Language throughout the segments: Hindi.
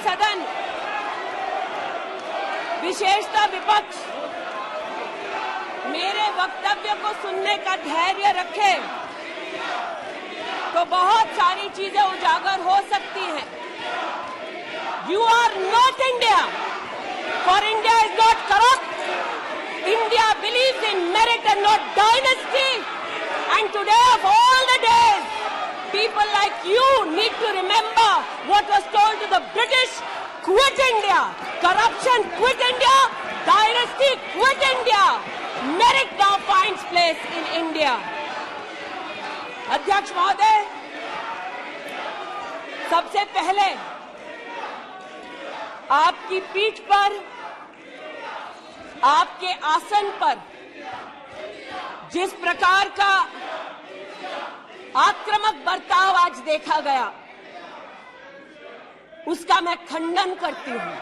सदन, विशेषतः विपक्ष, मेरे वक्तव्य को सुनने का धैर्य रखे तो बहुत सारी चीजें उजागर हो सकती हैं। You are not India, for India is not corrupt. India believes in merit and not dynasty. And today of all the days, people like you need to remember what was told to the British: quit India, corruption quit India, dynasty quit India. Merit now finds place in India. अध्यक्ष महोदय, सबसे पहले आपकी पीठ पर, आपके आसन पर जिस प्रकार का आक्रामक बर्ताव आज देखा गया, उसका मैं खंडन करती हूं।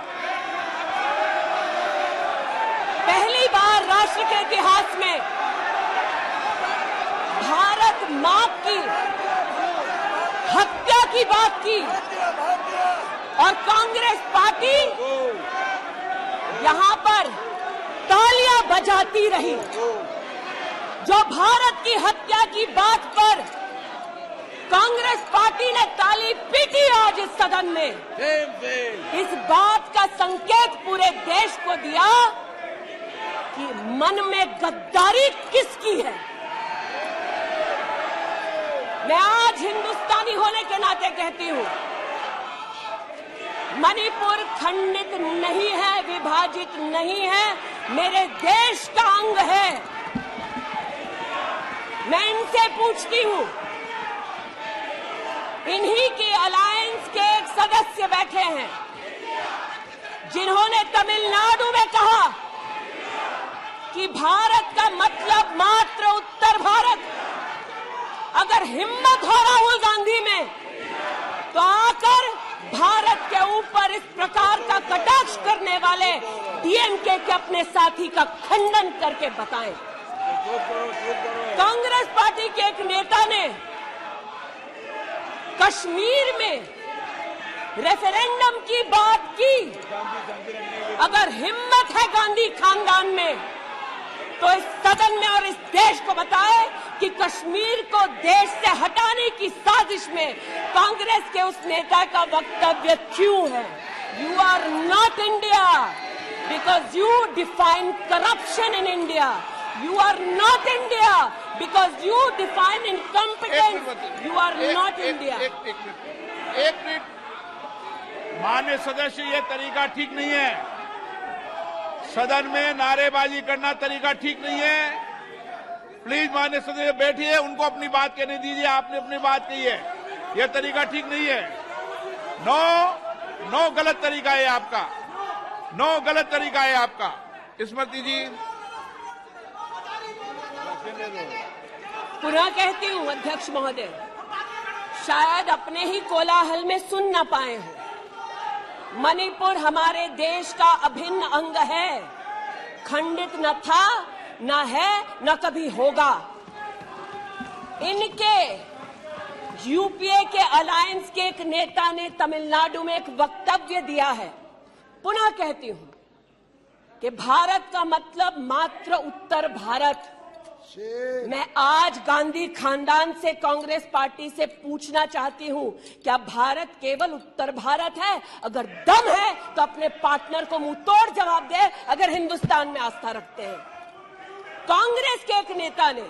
पहली बार राष्ट्र के इतिहास में भारत मां की हत्या की बात की और कांग्रेस पार्टी यहां पर तालियां बजाती रही। जो भारत की हत्या की बात पर कांग्रेस पार्टी ने ताली पीटी आज इस सदन में, इस बात का संकेत पूरे देश को दिया कि मन में गद्दारी किसकी है। मैं आज हिंदुस्तानी होने के नाते कहती हूं, मणिपुर खंडित नहीं है, विभाजित नहीं है, मेरे देश का अंग है। मैं इनसे पूछती हूं, इन्हीं की अलायंस के एक सदस्य बैठे हैं जिन्होंने तमिलनाडु में कहा कि भारत का मतलब मात्र उत्तर भारत। अगर हिम्मत हो राहुल गांधी में तो आकर भारत के ऊपर इस प्रकार का कटाक्ष करने वाले डीएमके के अपने साथी का खंडन करके बताएं। कांग्रेस पार्टी के एक नेता ने कश्मीर में रेफरेंडम की बात की। अगर हिम्मत है गांधी खानदान में तो इस सदन में और इस देश को बताए कि कश्मीर को देश से हटाने की साजिश में कांग्रेस के उस नेता का वक्तव्य क्यों है। You are not India because you define corruption in India. You are not India because you define incompetence. You are not India. एक मिनट, माननीय सदस्य, ये तरीका ठीक नहीं है। सदन में नारेबाजी करना तरीका ठीक नहीं है। प्लीज माननीय सदस्य बैठिए, उनको अपनी बात कहने दीजिए। आपने अपनी बात कही है, यह तरीका ठीक नहीं है। नो गलत तरीका है आपका, नो गलत तरीका है आपका। स्मृति जी, पुनः कहती हूं अध्यक्ष महोदय, शायद अपने ही कोलाहल में सुन न पाए हो। मणिपुर हमारे देश का अभिन्न अंग है, खंडित न था, न है, न कभी होगा। इनके यूपीए के अलायंस के एक नेता ने तमिलनाडु में एक वक्तव्य दिया है। पुनः कहती हूं कि भारत का मतलब मात्र उत्तर भारत। मैं आज गांधी खानदान से, कांग्रेस पार्टी से पूछना चाहती हूं, क्या भारत केवल उत्तर भारत है? अगर दम है तो अपने पार्टनर को मुंह तोड़ जवाब दे, अगर हिंदुस्तान में आस्था रखते हैं। कांग्रेस के एक नेता ने,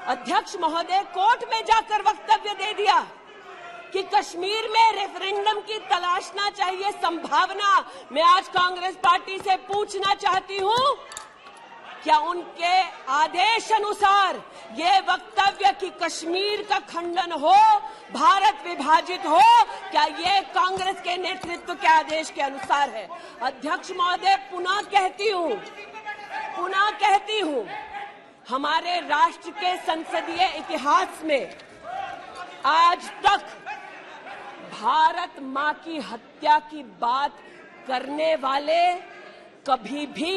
अध्यक्ष महोदय, कोर्ट में जाकर वक्तव्य दे दिया कि कश्मीर में रेफरेंडम की तलाशना चाहिए संभावना। मैं आज कांग्रेस पार्टी से पूछना चाहती हूं, क्या उनके आदेश अनुसार ये वक्तव्य कि कश्मीर का खंडन हो, भारत विभाजित हो, क्या ये कांग्रेस के नेतृत्व के आदेश के अनुसार है? अध्यक्ष महोदय, पुनः कहती हूं, हमारे राष्ट्र के संसदीय इतिहास में आज तक भारत मां की हत्या की बात करने वाले कभी भी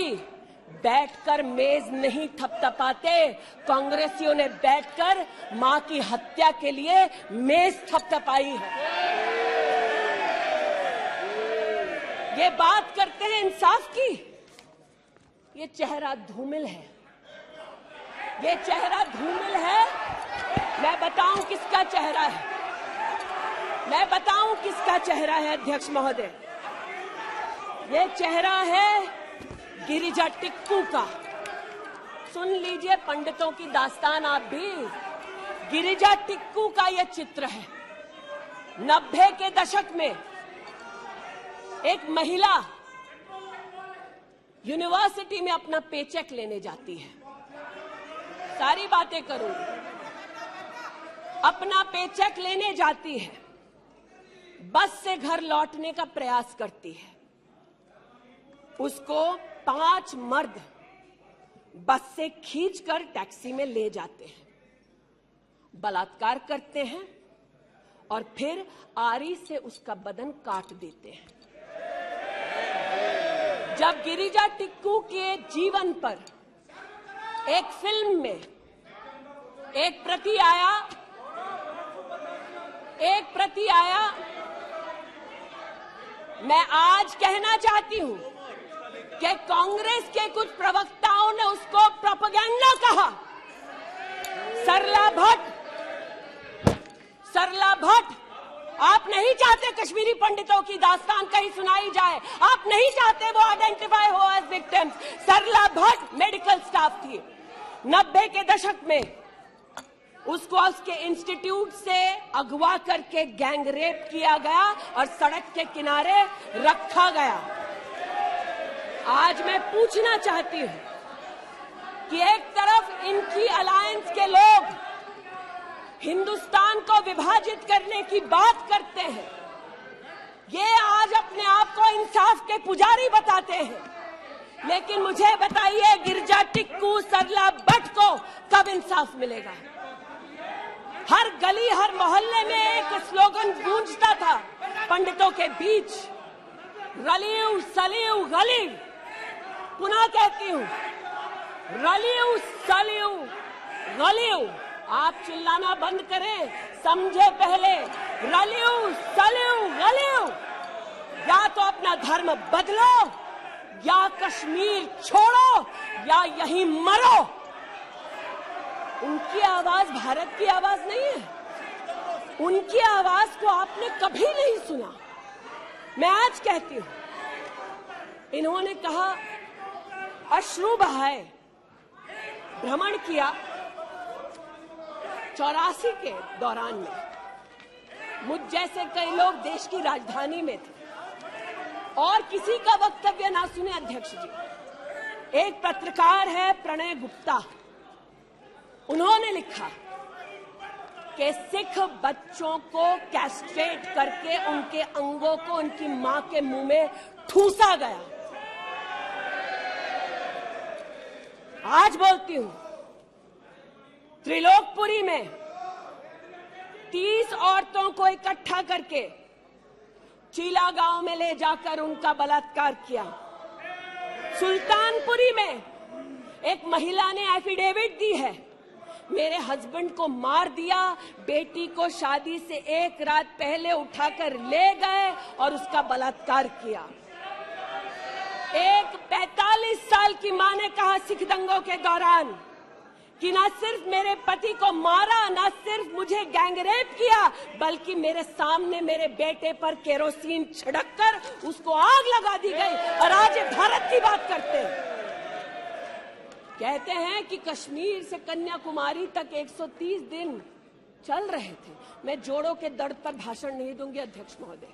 बैठकर मेज नहीं थपथपाते। कांग्रेसियों ने बैठकर मां की हत्या के लिए मेज थपथपाई है। ये बात करते हैं इंसाफ की। ये चेहरा धूमिल है, ये चेहरा धूमिल है। मैं बताऊं किसका चेहरा है, मैं बताऊं किसका चेहरा है अध्यक्ष महोदय। ये चेहरा है गिरिजा टिक्कू का। सुन लीजिए पंडितों की दास्तान आप भी। गिरिजा टिक्कू का यह चित्र है। 90 के दशक में एक महिला यूनिवर्सिटी में अपना पेचेक लेने जाती है। सारी बातें करूंगी। अपना पेचेक लेने जाती है, बस से घर लौटने का प्रयास करती है। उसको 5 मर्द बस से खींचकर टैक्सी में ले जाते हैं, बलात्कार करते हैं और फिर आरी से उसका बदन काट देते हैं। जब गिरिजा टिक्कू के जीवन पर एक फिल्म में एक प्रति आया, मैं आज कहना चाहती हूं कि कांग्रेस के कुछ प्रवक्ताओं ने उसको प्रोपेगेंडा कहा। सरला भट्ट, आप नहीं चाहते कश्मीरी पंडितों की दास्तान कहीं सुनाई जाए, आप नहीं चाहते वो आइडेंटिफाई हो एज विक्टिम्स। सरला भट्ट मेडिकल स्टाफ थी। 90 के दशक में उसको उसके इंस्टीट्यूट से अगवा करके गैंग रेप किया गया और सड़क के किनारे रखा गया। आज मैं पूछना चाहती हूं कि एक तरफ इनकी अलायंस के लोग हिंदुस्तान को विभाजित करने की बात करते हैं, ये आज अपने आप को इंसाफ के पुजारी बताते हैं, लेकिन मुझे बताइए गिरिजा टिक्कू, सरला भट्ट को कब इंसाफ मिलेगा? हर गली हर मोहल्ले में एक स्लोगन गूंजता था पंडितों के बीच, रलियू सलियू गलीव। पुनः कहती हूं, रलियू सलियू गलीव। आप चिल्लाना बंद करें, समझे पहले। रलियू सलियू गलीव। या तो अपना धर्म बदलो या कश्मीर छोड़ो या यहीं मरो। उनकी आवाज भारत की आवाज नहीं है। उनकी आवाज को आपने कभी नहीं सुना। मैं आज कहती हूं, इन्होंने कहा अश्रु बहाए, भ्रमण किया 84 के दौरान में। मुझ जैसे कई लोग देश की राजधानी में थे और किसी का वक्तव्य ना सुने अध्यक्ष जी। एक पत्रकार है प्रणय गुप्ता, उन्होंने लिखा कि सिख बच्चों को कैस्ट्रेट करके उनके अंगों को उनकी मां के मुंह में ठूसा गया। आज बोलती हूं, त्रिलोकपुरी में 30 औरतों को इकट्ठा करके चीला गांव में ले जाकर उनका बलात्कार किया। सुल्तानपुरी में एक महिला ने एफिडेविट दी है, मेरे हस्बैंड को मार दिया, बेटी को शादी से एक रात पहले उठाकर ले गए और उसका बलात्कार किया। एक 45 साल की मां ने कहा सिख दंगों के दौरान कि न सिर्फ मेरे पति को मारा, न सिर्फ मुझे गैंगरेप किया, बल्कि मेरे सामने मेरे बेटे पर केरोसिन छिड़ककर उसको आग लगा दी गई। और आज भारत की बात करते हैं, कहते हैं कि कश्मीर से कन्याकुमारी तक 130 दिन चल रहे थे। मैं जोड़ों के दर्द पर भाषण नहीं दूंगी अध्यक्ष महोदय,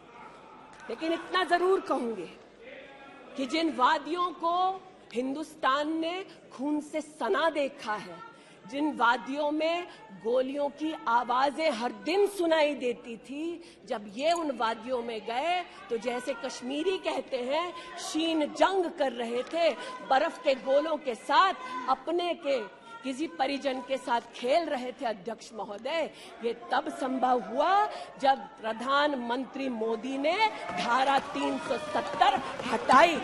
लेकिन इतना जरूर कहूंगी कि जिन वादियों को हिंदुस्तान ने खून से सना देखा है, जिन वादियों में गोलियों की आवाजें हर दिन सुनाई देती थी, जब ये उन वादियों में गए तो जैसे कश्मीरी कहते हैं शीन जंग कर रहे थे, बर्फ के गोलों के साथ अपने के किसी परिजन के साथ खेल रहे थे। अध्यक्ष महोदय, ये तब संभव हुआ जब प्रधानमंत्री मोदी ने धारा 370 हटाई।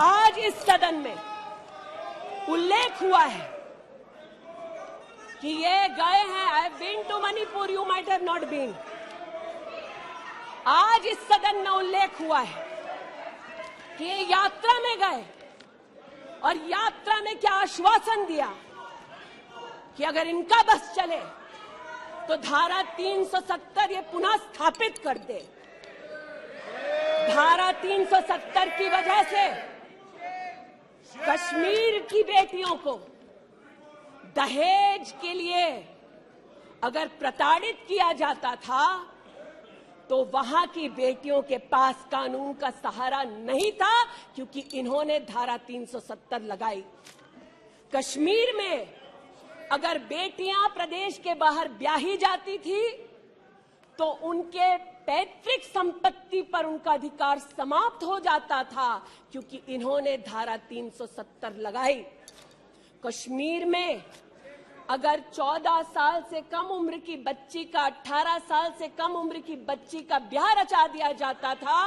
आज इस सदन में उल्लेख हुआ है कि ये गए हैं। I have been to Manipur, you might have not been. आज इस सदन में उल्लेख हुआ है कि ये यात्रा में गए और यात्रा में क्या आश्वासन दिया कि अगर इनका बस चले तो धारा 370 ये पुनः स्थापित कर दे। धारा 370 की वजह से कश्मीर की बेटियों को दहेज के लिए अगर प्रताड़ित किया जाता था तो वहां की बेटियों के पास कानून का सहारा नहीं था, क्योंकि इन्होंने धारा 370 लगाई। कश्मीर में अगर बेटियां प्रदेश के बाहर ब्याही जाती थी तो उनके पैतृक संपत्ति पर उनका अधिकार समाप्त हो जाता था, क्योंकि इन्होंने धारा 370 लगाई। कश्मीर में अगर 14 साल से कम उम्र की बच्ची का 18 साल से कम उम्र की बच्ची का ब्याह रचा दिया जाता था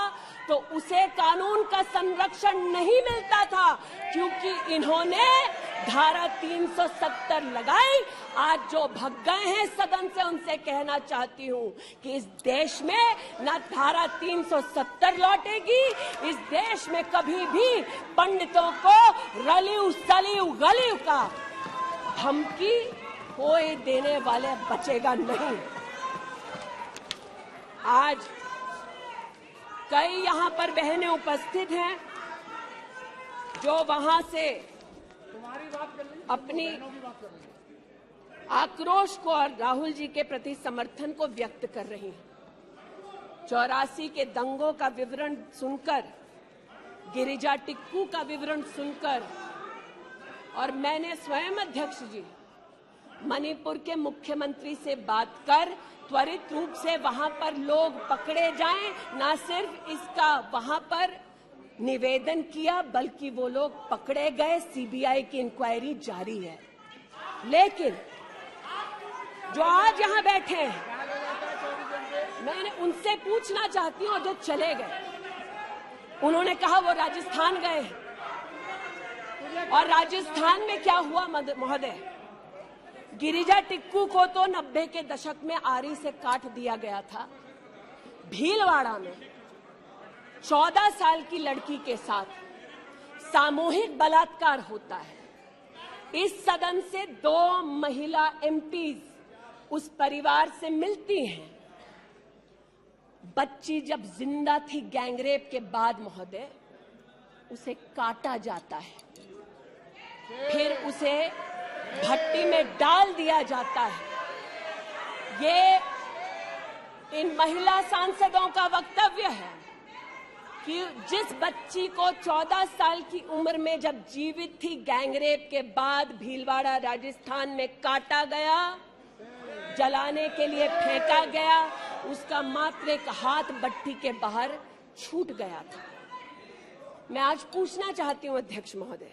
तो उसे कानून का संरक्षण नहीं मिलता था, क्योंकि इन्होंने धारा 370 लगाई। आज जो भग गए हैं सदन से उनसे कहना चाहती हूं कि इस देश में न धारा 370 लौटेगी, इस देश में कभी भी पंडितों को रलियू सलियू गलियू का धमकी कोई देने वाले बचेगा नहीं। आज कई यहां पर बहनें उपस्थित हैं जो वहां से अपनी आक्रोश को और राहुल जी के प्रति समर्थन को व्यक्त कर रही हैं। 84 के दंगों का विवरण सुनकर, गिरिजा टिक्कू का विवरण सुनकर, और मैंने स्वयं अध्यक्ष जी मणिपुर के मुख्यमंत्री से बात कर त्वरित रूप से वहां पर लोग पकड़े जाएं, न सिर्फ इसका वहां पर निवेदन किया बल्कि वो लोग पकड़े गए। सीबीआई की इंक्वायरी जारी है। लेकिन जो आज यहां बैठे हैं, मैंने उनसे पूछना चाहती हूं, जो चले गए, उन्होंने कहा वो राजस्थान गए, और राजस्थान में क्या हुआ महोदय? गिरिजा टिक्कू को तो 90 के दशक में आरी से काट दिया गया था। भीलवाड़ा में 14 साल की लड़की के साथ सामूहिक बलात्कार होता है। इस सदन से 2 महिला एमपीज उस परिवार से मिलती हैं। बच्ची जब जिंदा थी गैंगरेप के बाद महोदय, उसे काटा जाता है, फिर उसे भट्टी में डाल दिया जाता है। ये इन महिला सांसदों का वक्तव्य है कि जिस बच्ची को 14 साल की उम्र में जब जीवित थी गैंगरेप के बाद भीलवाड़ा राजस्थान में काटा गया, जलाने के लिए फेंका गया, उसका मात्र एक हाथ भट्टी के बाहर छूट गया था। मैं आज पूछना चाहती हूं अध्यक्ष महोदय,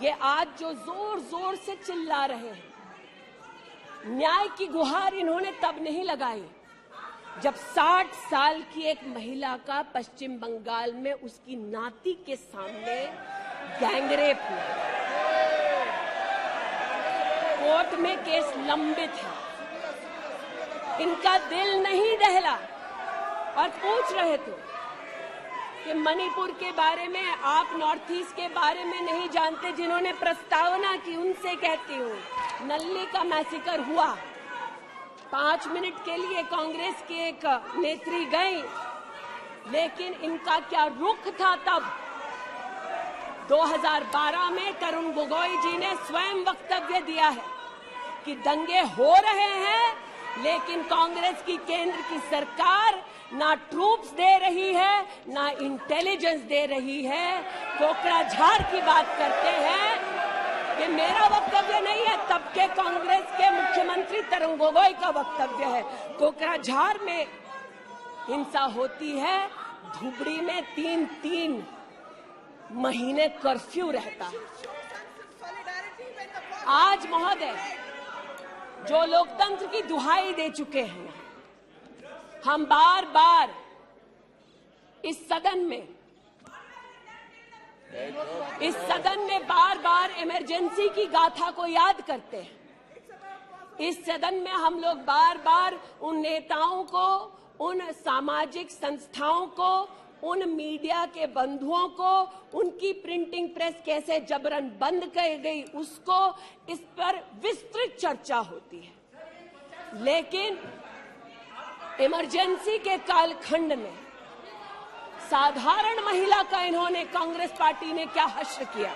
ये आज जो जोर जोर से चिल्ला रहे हैं, न्याय की गुहार इन्होंने तब नहीं लगाई जब 60 साल की एक महिला का पश्चिम बंगाल में उसकी नाती के सामने गैंगरेप हुआ। कोर्ट में केस लंबित है, इनका दिल नहीं दहला और पूछ रहे थे कि मणिपुर के बारे में आप नॉर्थ ईस्ट के बारे में नहीं जानते। जिन्होंने प्रस्तावना की उनसे कहती हूँ, नल्ली का मैसेकर हुआ, 5 मिनट के लिए कांग्रेस की एक नेत्री गई, लेकिन इनका क्या रुख था तब? 2012 में तरुण गोगोई जी ने स्वयं वक्तव्य दिया है कि दंगे हो रहे हैं, लेकिन कांग्रेस की केंद्र की सरकार ना ट्रूप्स दे रही है, ना इंटेलिजेंस दे रही है। कोकराझार की बात करते हैं, ये मेरा वक्तव्य नहीं है, तब के कांग्रेस के मुख्यमंत्री तरुण गोगोई का वक्तव्य है। कोकराझार में हिंसा होती है, धुबड़ी में 3-3 महीने कर्फ्यू रहता है। आज महोदय जो लोकतंत्र की दुहाई दे चुके हैं, हम बार बार इस सदन में बार बार इमरजेंसी की गाथा को याद करते हैं। इस सदन में हम लोग बार बार उन नेताओं को उन सामाजिक संस्थाओं को, उन मीडिया के बंधुओं को, उनकी प्रिंटिंग प्रेस कैसे जबरन बंद कर गई, उसको, इस पर विस्तृत चर्चा होती है। लेकिन इमरजेंसी के कालखंड में साधारण महिला का इन्होंने, कांग्रेस पार्टी ने क्या हश्र किया।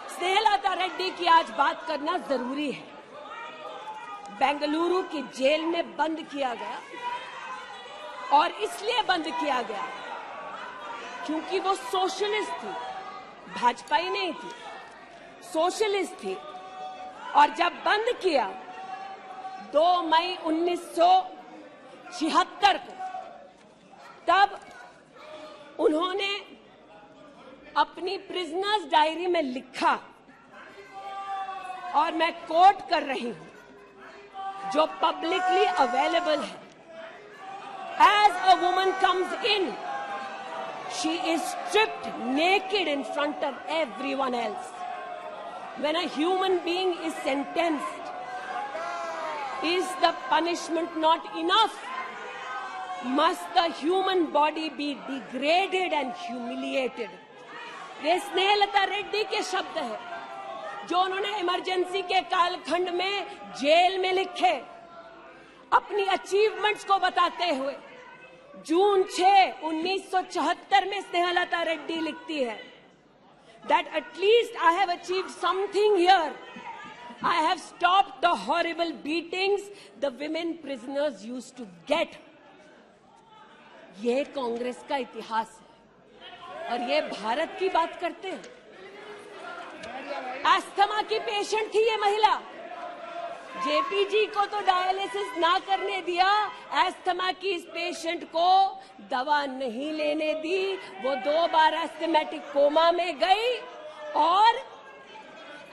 स्नेहलता रेड्डी की आज बात करना जरूरी है। बेंगलुरु की जेल में बंद किया गया, और इसलिए बंद किया गया क्योंकि वो सोशलिस्ट थी, भाजपाई नहीं थी, सोशलिस्ट थी। और जब बंद किया 2 मई 1976 को, तब उन्होंने अपनी प्रिजनर्स डायरी में लिखा, और मैं कोट कर रही हूं, जो पब्लिकली अवेलेबल है। As a woman comes in, she is stripped naked in front of everyone else. When a human being is sentenced, is the punishment not enough? Must the human body be degraded and humiliated? ये स्नेहलता रेड्डी के शब्द है, जो उन्होंने इमरजेंसी के कालखंड में जेल में लिखे, अपनी अचीवमेंट्स को बताते हुए। जून 6, 1974 में स्नेहलता रेड्डी लिखती है that at least I have achieved something here. I have stopped the horrible beatings the women prisoners used to get. ये कांग्रेस का इतिहास है, और ये भारत की बात करते हैं। अस्थमा की पेशेंट थी ये महिला, जेपी जी को तो डायलिसिस ना करने दिया, एस्थमा की इस पेशेंट को दवा नहीं लेने दी। वो 2 बार एस्थमेटिक कोमा में गई, और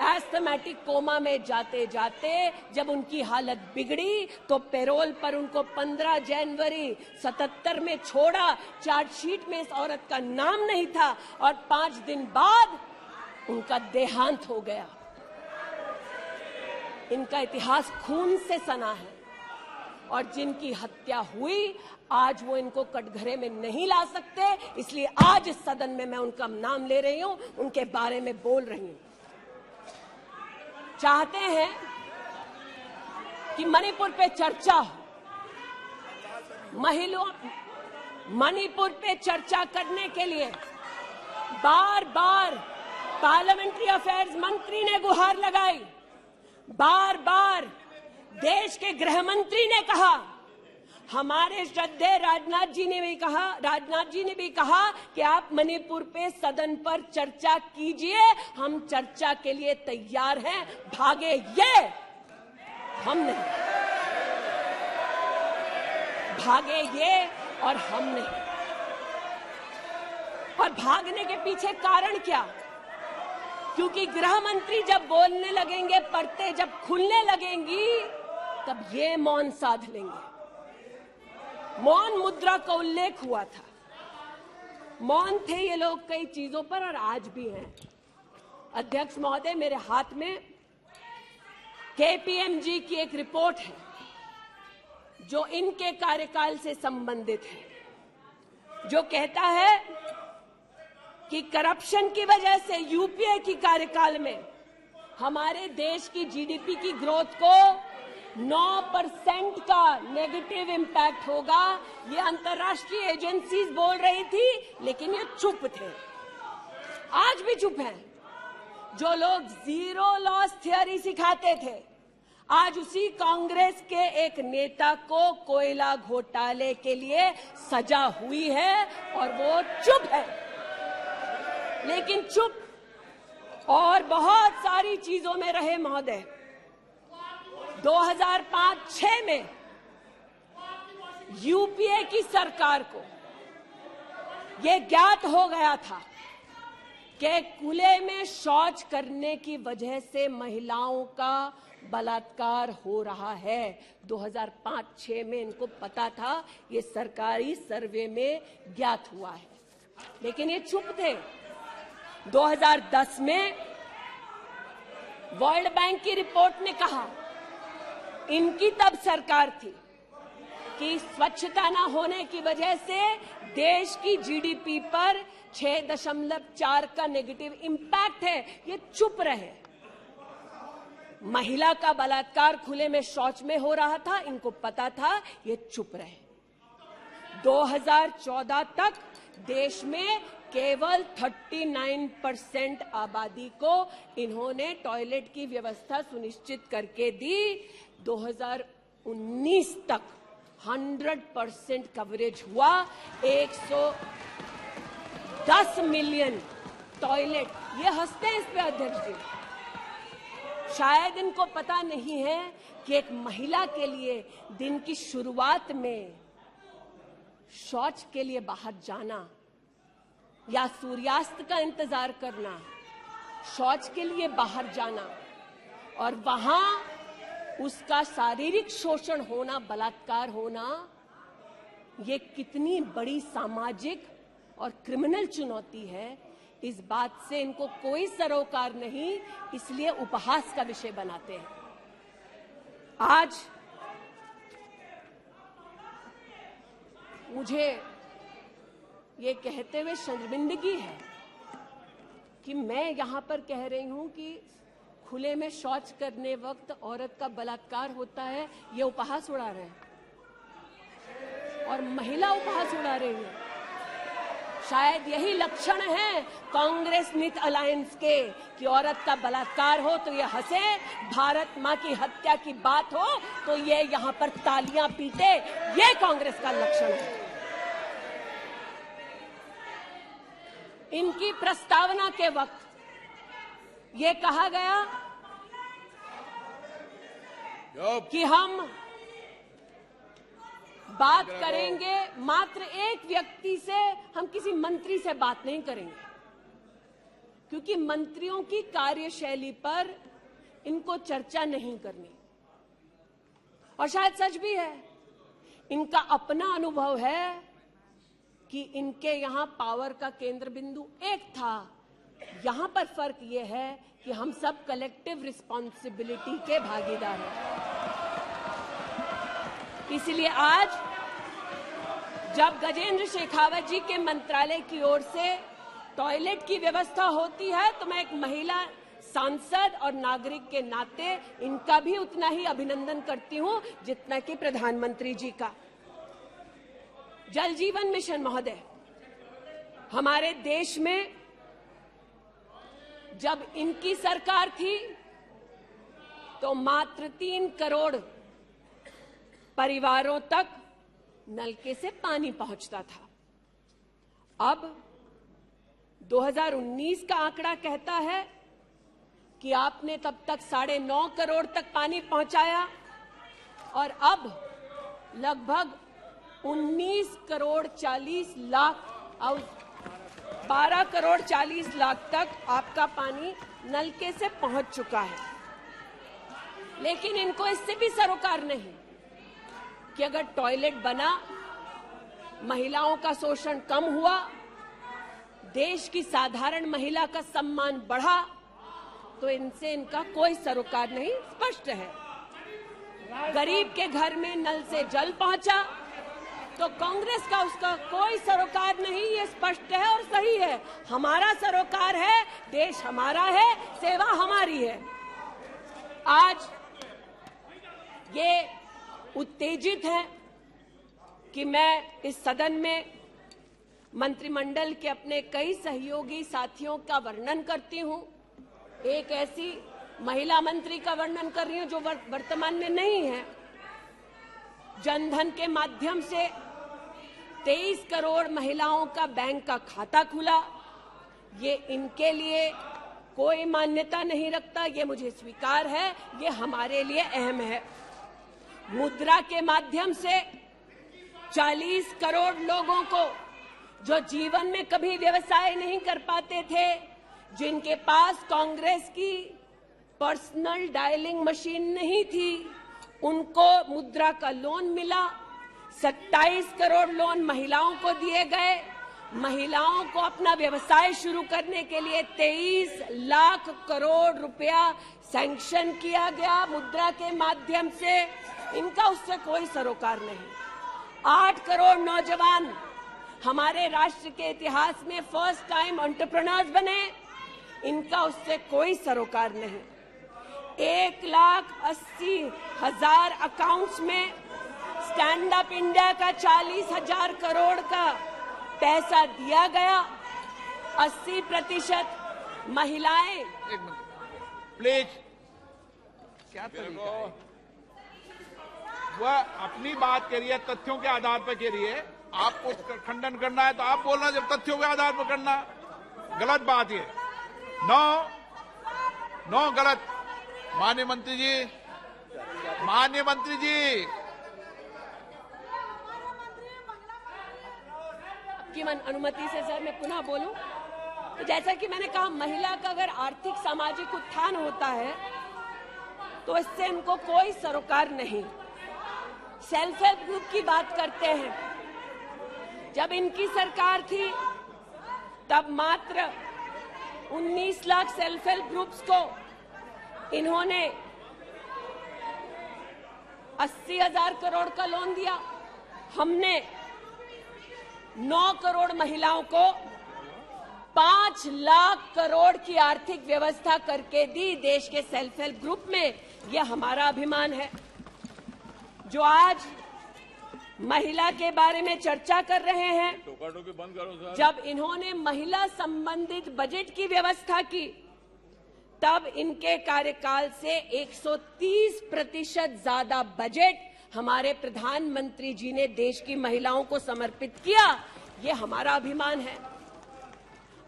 एस्थमेटिक कोमा में जाते जाते जब उनकी हालत बिगड़ी तो पैरोल पर उनको 15 जनवरी 77 में छोड़ा। चार्जशीट में इस औरत का नाम नहीं था, और 5 दिन बाद उनका देहांत हो गया। इनका इतिहास खून से सना है, और जिनकी हत्या हुई, आज वो इनको कटघरे में नहीं ला सकते, इसलिए आज इस सदन में मैं उनका नाम ले रही हूं, उनके बारे में बोल रही हूं। चाहते हैं कि मणिपुर पे चर्चा हो, मणिपुर पे चर्चा करने के लिए बार बार पार्लियामेंट्री अफेयर्स मंत्री ने गुहार लगाई, बार बार देश के गृह मंत्री ने कहा, हमारे श्रद्धेय राजनाथ जी ने भी कहा कि आप मणिपुर पे सदन पर चर्चा कीजिए, हम चर्चा के लिए तैयार हैं, भागे ये, हम नहीं, भागे ये और हम नहीं। और भागने के पीछे कारण क्या? क्योंकि गृह मंत्री जब बोलने लगेंगे, परतें जब खुलने लगेंगी, तब ये मौन साध लेंगे। मौन मुद्रा का उल्लेख हुआ था, मौन थे ये लोग कई चीजों पर, और आज भी हैं। अध्यक्ष महोदय, मेरे हाथ में केपीएमजी की एक रिपोर्ट है जो इनके कार्यकाल से संबंधित है, जो कहता है कि करप्शन की वजह से यूपीए की कार्यकाल में हमारे देश की जीडीपी की ग्रोथ को 9% का नेगेटिव इम्पैक्ट होगा। ये अंतर्राष्ट्रीय एजेंसीज बोल रही थी, लेकिन ये चुप थे, आज भी चुप हैं। जो लोग जीरो लॉस थियरी सिखाते थे, आज उसी कांग्रेस के एक नेता को कोयला घोटाले के लिए सजा हुई है, और वो चुप है। लेकिन चुप और बहुत सारी चीजों में रहे महोदय। 2005-06 में यूपीए की सरकार को यह ज्ञात हो गया था कि खुले में शौच करने की वजह से महिलाओं का बलात्कार हो रहा है। 2005-06 में इनको पता था, ये सरकारी सर्वे में ज्ञात हुआ है, लेकिन ये चुप थे। 2010 में वर्ल्ड बैंक की रिपोर्ट ने कहा, इनकी तब सरकार थी, कि स्वच्छता न होने की वजह से देश की जीडीपी पर 6.4 का नेगेटिव इंपैक्ट है, ये चुप रहे। महिला का बलात्कार खुले में शौच में हो रहा था, इनको पता था, ये चुप रहे। 2014 तक देश में केवल 39% आबादी को इन्होंने टॉयलेट की व्यवस्था सुनिश्चित करके दी। 2019 तक 100% कवरेज हुआ। 110 मिलियन टॉयलेट। ये हंसते हैं इस पे अध्यक्ष जी। शायद इनको पता नहीं है कि एक महिला के लिए दिन की शुरुआत में शौच के लिए बाहर जाना या सूर्यास्त का इंतजार करना, शौच के लिए बाहर जाना और वहां उसका शारीरिक शोषण होना, बलात्कार होना, ये कितनी बड़ी सामाजिक और क्रिमिनल चुनौती है, इस बात से इनको कोई सरोकार नहीं, इसलिए उपहास का विषय बनाते हैं। आज मुझे ये कहते हुए शर्मिंदगी है कि मैं यहां पर कह रही हूं कि खुले में शौच करने वक्त औरत का बलात्कार होता है, ये उपहास उड़ा रहे हैं और महिला उपहास उड़ा रही है। शायद यही लक्षण है कांग्रेस नीत अलायंस के कि औरत का बलात्कार हो तो ये हंसे, भारत मां की हत्या की बात हो तो ये यहां पर तालियां पीटे, ये कांग्रेस का लक्षण है। इनकी प्रस्तावना के वक्त ये कहा गया कि हम बात करेंगे मात्र एक व्यक्ति से, हम किसी मंत्री से बात नहीं करेंगे, क्योंकि मंत्रियों की कार्यशैली पर इनको चर्चा नहीं करनी। और शायद सच भी है, इनका अपना अनुभव है कि इनके यहां पावर का केंद्र बिंदु एक था। यहां पर फर्क यह है कि हम सब कलेक्टिव रिस्पॉन्सिबिलिटी के भागीदार हैं। इसलिए आज जब गजेंद्र शेखावत जी के मंत्रालय की ओर से टॉयलेट की व्यवस्था होती है तो मैं एक महिला सांसद और नागरिक के नाते इनका भी उतना ही अभिनंदन करती हूं जितना कि प्रधानमंत्री जी का। जल जीवन मिशन महोदय, हमारे देश में जब इनकी सरकार थी तो मात्र 3 करोड़ परिवारों तक नलके से पानी पहुंचता था। अब 2019 का आंकड़ा कहता है कि आपने तब तक 9.5 करोड़ तक पानी पहुंचाया और अब लगभग 19 करोड़ 40 लाख और 12 करोड़ 40 लाख तक आपका पानी नलके से पहुंच चुका है। लेकिन इनको इससे भी सरोकार नहीं कि अगर टॉयलेट बना, महिलाओं का शोषण कम हुआ, देश की साधारण महिला का सम्मान बढ़ा, तो इनसे इनका कोई सरोकार नहीं। स्पष्ट है, गरीब के घर में नल से जल पहुंचा तो कांग्रेस का उसका कोई सरोकार नहीं। ये स्पष्ट है और सही है। हमारा सरोकार है, देश हमारा है, सेवा हमारी है। आज ये उत्तेजित है कि मैं इस सदन में मंत्रिमंडल के अपने कई सहयोगी साथियों का वर्णन करती हूं। एक ऐसी महिला मंत्री का वर्णन कर रही हूं जो वर्तमान में नहीं है। जनधन के माध्यम से 23 करोड़ महिलाओं का बैंक का खाता खुला। ये इनके लिए कोई मान्यता नहीं रखता, ये मुझे स्वीकार है, ये हमारे लिए अहम है। मुद्रा के माध्यम से 40 करोड़ लोगों को जो जीवन में कभी व्यवसाय नहीं कर पाते थे, जिनके पास कांग्रेस की पर्सनल डायलिंग मशीन नहीं थी, उनको मुद्रा का लोन मिला। 27 करोड़ लोन महिलाओं को दिए गए। महिलाओं को अपना व्यवसाय शुरू करने के लिए 23 लाख करोड़ रुपया सैंक्शन किया गया मुद्रा के माध्यम से। इनका उससे कोई सरोकार नहीं। 8 करोड़ नौजवान हमारे राष्ट्र के इतिहास में फर्स्ट टाइम एंटरप्रेन्योर्स बने, इनका उससे कोई सरोकार नहीं। 1,80,000 अकाउंट्स में स्टैंड अप इंडिया का 40,000 करोड़ का पैसा दिया गया। 80% महिलाएं। एक मिनट प्लीज, क्या तरीका है? वह अपनी बात करिए, तथ्यों के आधार पर करिए। आपको खंडन करना है तो आप बोलना, जब तथ्यों के आधार पर करना गलत बात है। नो गलत। माननीय मंत्री जी, आपकी अनुमति से सर मैं पुनः बोलूं तो जैसा कि मैंने कहा, महिला का अगर आर्थिक सामाजिक उत्थान होता है तो इससे इनको कोई सरोकार नहीं। सेल्फ हेल्प ग्रुप की बात करते हैं, जब इनकी सरकार थी तब मात्र 19 लाख सेल्फ हेल्प ग्रुप्स को इन्होंने 80,000 करोड़ का लोन दिया। हमने 9 करोड़ महिलाओं को 5 लाख करोड़ की आर्थिक व्यवस्था करके दी देश के सेल्फ हेल्प ग्रुप में। यह हमारा अभिमान है। जो आज महिला के बारे में चर्चा कर रहे हैं, टोका-टोकी बंद करो सर। जब इन्होंने महिला संबंधित बजट की व्यवस्था की तब इनके कार्यकाल से 130% ज्यादा बजट हमारे प्रधानमंत्री जी ने देश की महिलाओं को समर्पित किया। ये हमारा अभिमान है।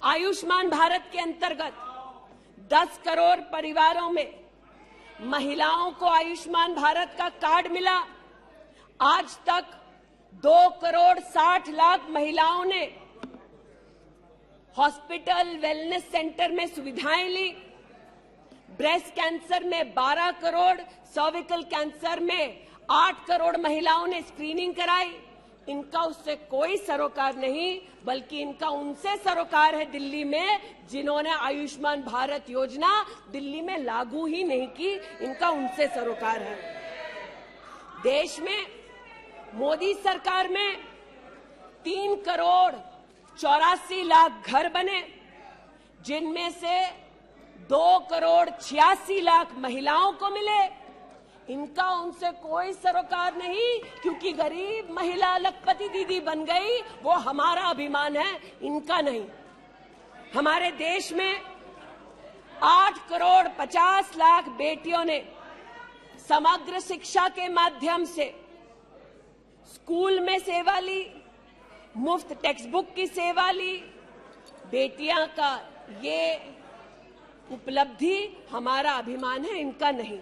आयुष्मान भारत के अंतर्गत 10 करोड़ परिवारों में महिलाओं को आयुष्मान भारत का कार्ड मिला। आज तक 2 करोड़ 60 लाख महिलाओं ने हॉस्पिटल वेलनेस सेंटर में सुविधाएं ली। ब्रेस्ट कैंसर में 12 करोड़, सर्विकल कैंसर में 8 करोड़ महिलाओं ने स्क्रीनिंग कराई। इनका उससे कोई सरोकार नहीं, बल्कि इनका उनसे सरोकार है दिल्ली में, जिन्होंने आयुष्मान भारत योजना दिल्ली में लागू ही नहीं की। इनका उनसे सरोकार है। देश में मोदी सरकार में 3 करोड़ 84 लाख घर बने, जिनमें से 2 करोड़ 86 लाख महिलाओं को मिले। इनका उनसे कोई सरोकार नहीं, क्योंकि गरीब महिला लखपति दीदी बन गई, वो हमारा अभिमान है, इनका नहीं। हमारे देश में 8 करोड़ 50 लाख बेटियों ने समग्र शिक्षा के माध्यम से स्कूल में सेवा ली, मुफ्त टेक्स्ट बुक की सेवा ली। बेटियां का ये उपलब्धि हमारा अभिमान है, इनका नहीं।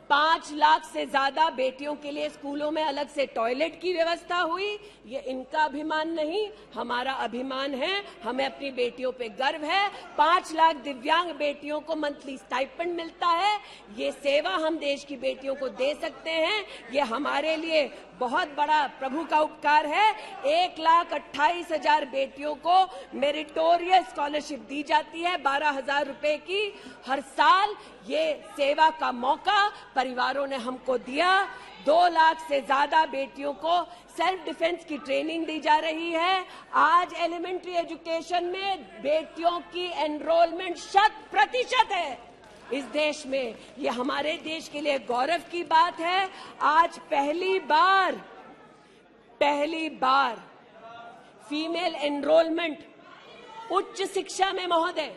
5 लाख से ज्यादा बेटियों के लिए स्कूलों में अलग से टॉयलेट की व्यवस्था हुई। ये इनका अभिमान नहीं, हमारा अभिमान है। हमें अपनी बेटियों पे गर्व है। 5 लाख दिव्यांग बेटियों को मंथली स्टाइपेंड मिलता है। ये सेवा हम देश की बेटियों को दे सकते हैं। ये हमारे लिए बहुत बड़ा प्रभु का उपकार है। 1,28,000 बेटियों को मेरिटोरियस स्कॉलरशिप दी जाती है, 12,000 रुपए की हर साल। ये सेवा का मौका परिवारों ने हमको दिया। 2 लाख से ज्यादा बेटियों को सेल्फ डिफेंस की ट्रेनिंग दी जा रही है। आज एलिमेंट्री एजुकेशन में बेटियों की एनरोलमेंट 100% है इस देश में। ये हमारे देश के लिए गौरव की बात है। आज पहली बार फीमेल एनरोलमेंट उच्च शिक्षा में महोदय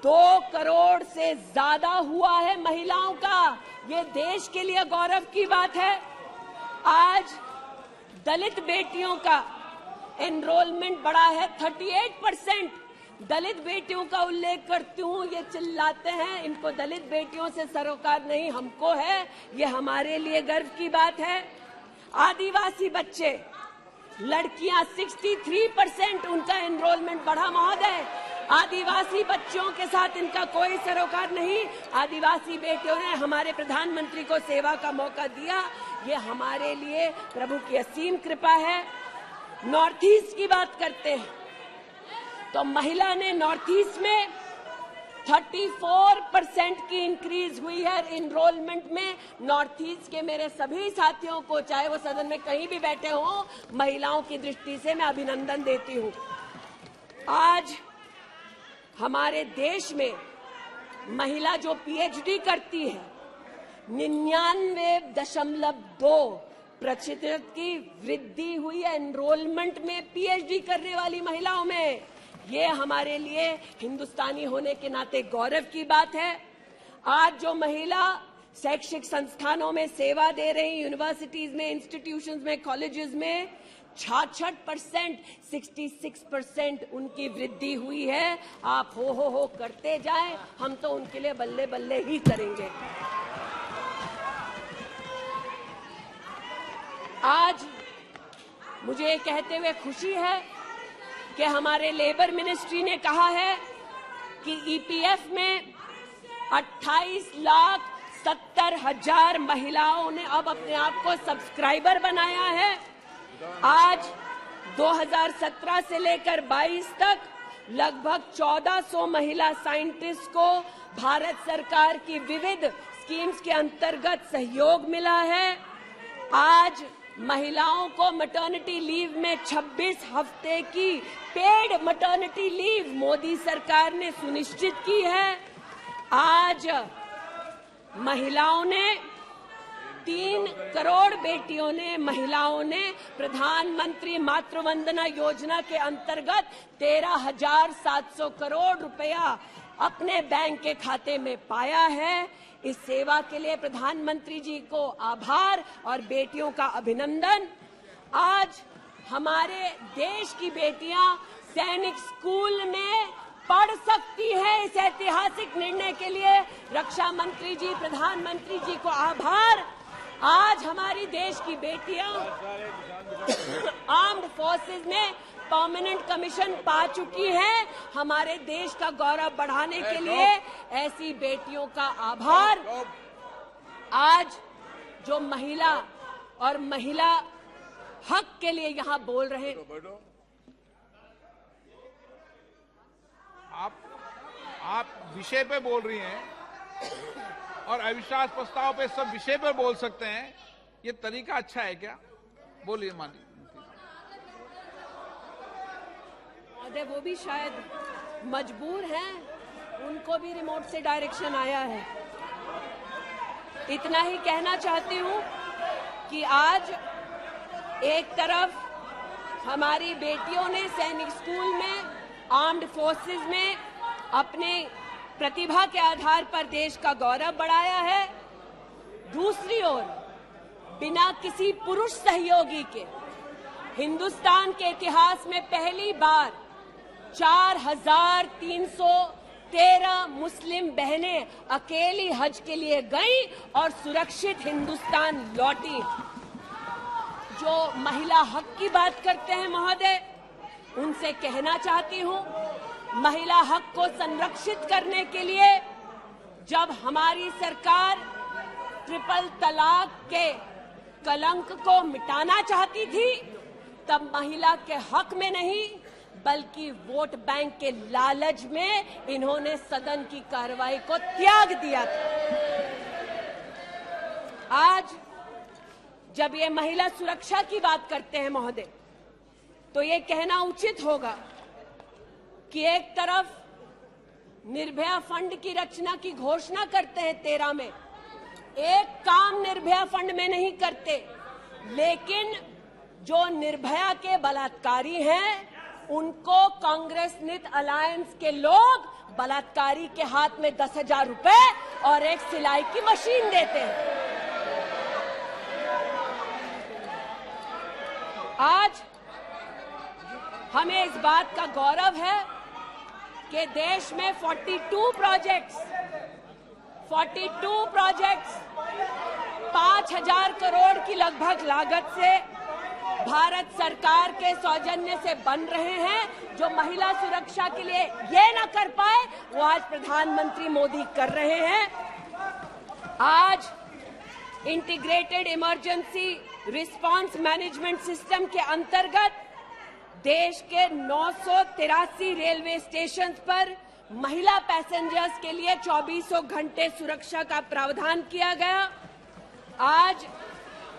2 करोड़ से ज्यादा हुआ है महिलाओं का। ये देश के लिए गौरव की बात है। आज दलित बेटियों का एनरोलमेंट बढ़ा है 38%। दलित बेटियों का उल्लेख करती हूँ, ये चिल्लाते हैं इनको दलित बेटियों से सरोकार नहीं, हमको है। ये हमारे लिए गर्व की बात है। आदिवासी बच्चे, लड़कियां 63% उनका एनरोलमेंट बढ़ा महोदय। आदिवासी बच्चों के साथ इनका कोई सरोकार नहीं। आदिवासी बेटियों ने हमारे प्रधानमंत्री को सेवा का मौका दिया। ये हमारे लिए प्रभु की असीम कृपा है। नॉर्थ ईस्ट की बात करते हैं तो महिला ने नॉर्थ ईस्ट में 34% की इंक्रीज हुई है इनरोलमेंट में। नॉर्थ ईस्ट के मेरे सभी साथियों को, चाहे वो सदन में कहीं भी बैठे हों, महिलाओं की दृष्टि से मैं अभिनंदन देती हूं। आज हमारे देश में महिला जो पीएचडी करती है 99.2% की वृद्धि हुई है एनरोलमेंट में पीएचडी करने वाली महिलाओं में। ये हमारे लिए हिंदुस्तानी होने के नाते गौरव की बात है। आज जो महिला शैक्षिक संस्थानों में सेवा दे रही, यूनिवर्सिटीज में, इंस्टीट्यूशंस में, कॉलेजेस में 66%, 66% उनकी वृद्धि हुई है। आप हो करते जाएं, हम तो उनके लिए बल्ले बल्ले ही करेंगे। आज मुझे ये कहते हुए खुशी है कि हमारे लेबर मिनिस्ट्री ने कहा है कि ईपीएफ में 28,70,000 महिलाओं ने अब अपने आप को सब्सक्राइबर बनाया है। आज 2017 से लेकर 22 तक लगभग 1400 महिला साइंटिस्ट को भारत सरकार की विविध स्कीम्स के अंतर्गत सहयोग मिला है। आज महिलाओं को मैटरनिटी लीव में 26 हफ्ते की पेड मैटरनिटी लीव मोदी सरकार ने सुनिश्चित की है। आज महिलाओं ने 3 करोड़ बेटियों ने, महिलाओं ने प्रधानमंत्री मातृ वंदना योजना के अंतर्गत 13,700 करोड़ रुपया अपने बैंक के खाते में पाया है। इस सेवा के लिए प्रधानमंत्री जी को आभार और बेटियों का अभिनंदन। आज हमारे देश की बेटियां सैनिक स्कूल में पढ़ सकती है। इस ऐतिहासिक निर्णय के लिए रक्षा मंत्री जी, प्रधानमंत्री जी को आभार। आज हमारी देश की बेटियां आर्म्ड फोर्सेस में परमानेंट कमीशन पा चुकी हैं। हमारे देश का गौरव बढ़ाने के लिए ऐसी बेटियों का आभार। आज जो महिला और महिला हक के लिए यहां बोल रहे हैं, आप विषय पे बोल रही हैं और अविश्वास प्रस्ताव पे सब विषय पर बोल सकते हैं। ये तरीका अच्छा है क्या? बोलिए माननीय। वो भी शायद मजबूर हैं, उनको भी रिमोट से डायरेक्शन आया है। इतना ही कहना चाहती हूं कि आज एक तरफ हमारी बेटियों ने सैनिक स्कूल में, आर्म्ड फोर्सेस में अपने प्रतिभा के आधार पर देश का गौरव बढ़ाया है। दूसरी ओर बिना किसी पुरुष सहयोगी के हिंदुस्तान के इतिहास में पहली बार 4,313 मुस्लिम बहनें अकेली हज के लिए गईं और सुरक्षित हिंदुस्तान लौटी। जो महिला हक की बात करते हैं महोदय, उनसे कहना चाहती हूं, महिला हक को संरक्षित करने के लिए जब हमारी सरकार ट्रिपल तलाक के कलंक को मिटाना चाहती थी, तब महिला के हक में नहीं बल्कि वोट बैंक के लालच में इन्होंने सदन की कार्रवाई को त्याग दिया था। आज जब ये महिला सुरक्षा की बात करते हैं महोदय, तो ये कहना उचित होगा कि एक तरफ निर्भया फंड की रचना की घोषणा करते हैं 13 में, एक काम निर्भया फंड में नहीं करते, लेकिन जो निर्भया के बलात्कारी हैं उनको कांग्रेस नित अलायंस के लोग बलात्कारी के हाथ में 10,000 रुपए और एक सिलाई की मशीन देते हैं। आज हमें इस बात का गौरव है कि देश में 42 प्रोजेक्ट्स 5,000 करोड़ की लगभग लागत से भारत सरकार के सौजन्य से बन रहे हैं। जो महिला सुरक्षा के लिए ये न कर पाए, वो आज प्रधानमंत्री मोदी कर रहे हैं। आज integrated emergency response management system के अंतर्गत देश के 983 रेलवे स्टेशन पर महिला पैसेंजर्स के लिए 2400 घंटे सुरक्षा का प्रावधान किया गया। आज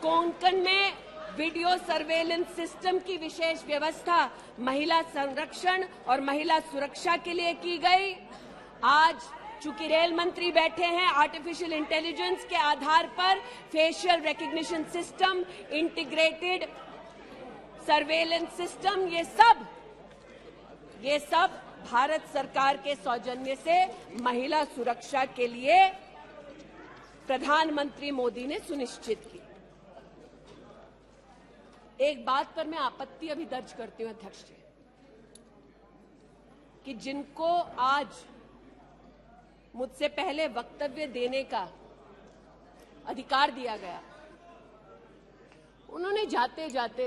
कोंकण में वीडियो सर्वेलेंस सिस्टम की विशेष व्यवस्था महिला संरक्षण और महिला सुरक्षा के लिए की गई। आज चूंकि रेल मंत्री बैठे हैं, आर्टिफिशियल इंटेलिजेंस के आधार पर facial recognition system, integrated surveillance system, ये सब भारत सरकार के सौजन्य से महिला सुरक्षा के लिए प्रधानमंत्री मोदी ने सुनिश्चित की। एक बात पर मैं आपत्ति अभी दर्ज करती हूं अध्यक्ष जी, कि जिनको आज मुझसे पहले वक्तव्य देने का अधिकार दिया गया, उन्होंने जाते जाते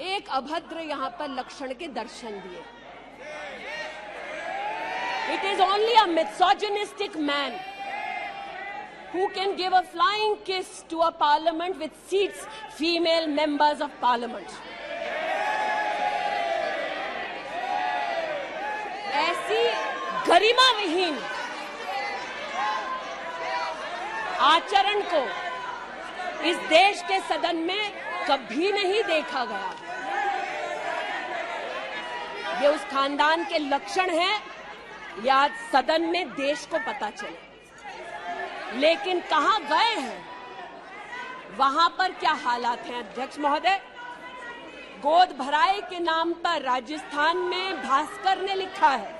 एक अभद्र यहां पर लक्षण के दर्शन दिए। It is only a misogynistic man who can give a flying kiss to a parliament which seats female members of parliament. ऐसी गरिमा विहीन आचरण को इस देश के सदन में कभी नहीं देखा गया। ये उस खानदान के लक्षण हैं, ये आज सदन में देश को पता चले। लेकिन कहां गए हैं, वहां पर क्या हालात हैं अध्यक्ष महोदय? गोद भराई के नाम पर राजस्थान में भास्कर ने लिखा है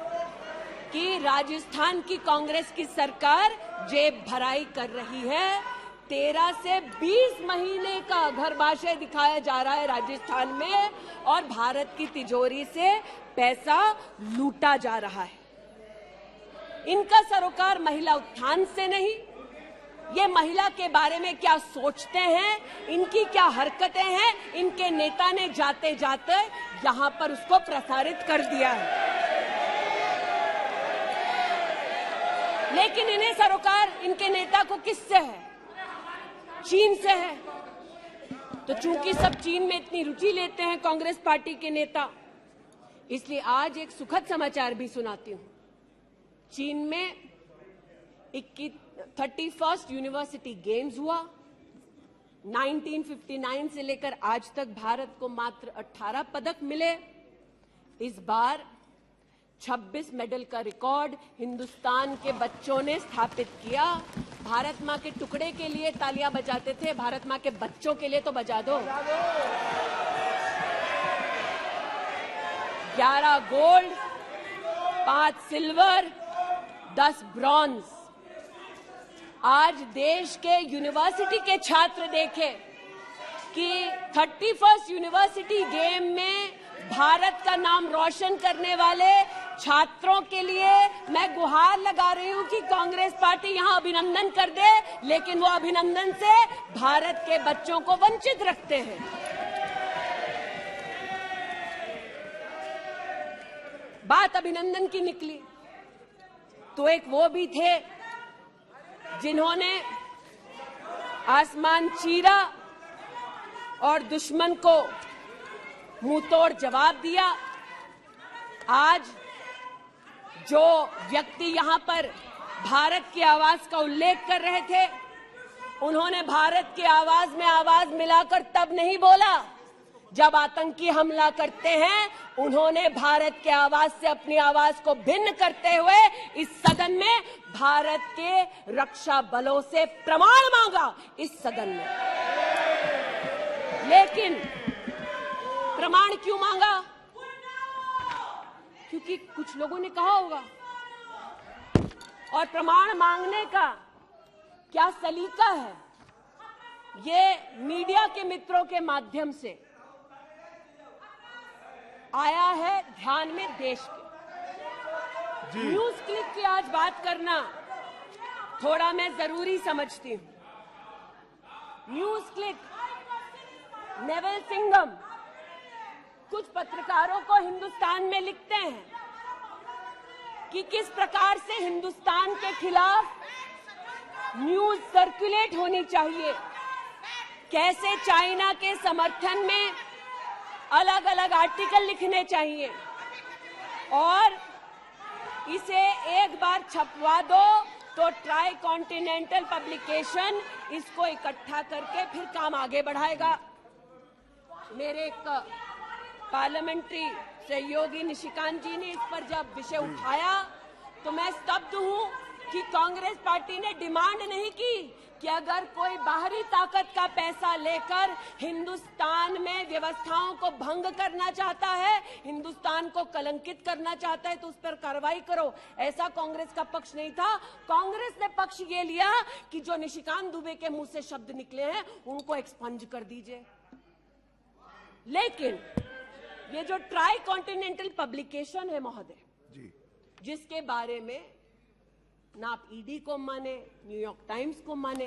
कि राजस्थान की कांग्रेस की सरकार जेब भराई कर रही है। 13 से 20 महीने का घरबाशय दिखाया जा रहा है राजस्थान में और भारत की तिजोरी से पैसा लूटा जा रहा है। इनका सरोकार महिला उत्थान से नहीं, ये महिला के बारे में क्या सोचते हैं, इनकी क्या हरकतें हैं, इनके नेता ने जाते जाते यहां पर उसको प्रसारित कर दिया है। लेकिन इन्हें सरोकार इनके नेता को किससे है? चीन से है। तो चूंकि सब चीन में इतनी रुचि लेते हैं कांग्रेस पार्टी के नेता, इसलिए आज एक सुखद समाचार भी सुनाती हूं। चीन में 31st यूनिवर्सिटी गेम्स हुआ। 1959 से लेकर आज तक भारत को मात्र 18 पदक मिले। इस बार 26 मेडल का रिकॉर्ड हिंदुस्तान के बच्चों ने स्थापित किया। भारत मां के टुकड़े के लिए तालियां बजाते थे, भारत मां के बच्चों के लिए तो बजा दो। 11 गोल्ड, 5 सिल्वर, 10 ब्रॉन्ज। आज देश के यूनिवर्सिटी के छात्र देखें कि 31st यूनिवर्सिटी गेम में भारत का नाम रोशन करने वाले छात्रों के लिए मैं गुहार लगा रही हूं कि कांग्रेस पार्टी यहां अभिनंदन कर दे, लेकिन वो अभिनंदन से भारत के बच्चों को वंचित रखते हैं। बात अभिनंदन की निकली तो एक वो भी थे जिन्होंने आसमान चीरा और दुश्मन को मुंहतोड़ जवाब दिया। आज जो व्यक्ति यहां पर भारत की आवाज का उल्लेख कर रहे थे, उन्होंने भारत की आवाज में आवाज मिलाकर तब नहीं बोला जब आतंकी हमला करते हैं। उन्होंने भारत के आवाज से अपनी आवाज को भिन्न करते हुए इस सदन में भारत के रक्षा बलों से प्रमाण मांगा इस सदन में। लेकिन प्रमाण क्यों मांगा? क्योंकि कुछ लोगों ने कहा होगा। और प्रमाण मांगने का क्या सलीका है, ये मीडिया के मित्रों के माध्यम से आया है ध्यान में देश के। न्यूज क्लिक की आज बात करना थोड़ा मैं जरूरी समझती हूं। न्यूज क्लिक, नेवल सिंघम कुछ पत्रकारों को हिंदुस्तान में लिखते हैं कि किस प्रकार से हिंदुस्तान के खिलाफ न्यूज सर्कुलेट होनी चाहिए, कैसे चाइना के समर्थन में अलग अलग आर्टिकल लिखने चाहिए और इसे एक बार छपवा दो तो ट्राई कॉन्टिनेंटल पब्लिकेशन इसको इकट्ठा करके फिर काम आगे बढ़ाएगा। मेरे एक पार्लियामेंट्री सहयोगी निशिकांत जी ने इस पर जब विषय उठाया तो मैं स्तब्ध हूं कि कांग्रेस पार्टी ने डिमांड नहीं की कि अगर कोई बाहरी ताकत का पैसा लेकर हिंदुस्तान में व्यवस्थाओं को भंग करना चाहता है, हिंदुस्तान को कलंकित करना चाहता है तो उस पर कार्रवाई करो। ऐसा कांग्रेस का पक्ष नहीं था। कांग्रेस ने पक्ष ये लिया कि जो निशिकांत दुबे के मुंह से शब्द निकले हैं उनको एक्सपंज कर दीजिए। लेकिन ये जो ट्राई कॉन्टिनेंटल पब्लिकेशन है महोदय, जिसके बारे में ना आप ईडी को माने, न्यूयॉर्क टाइम्स को माने,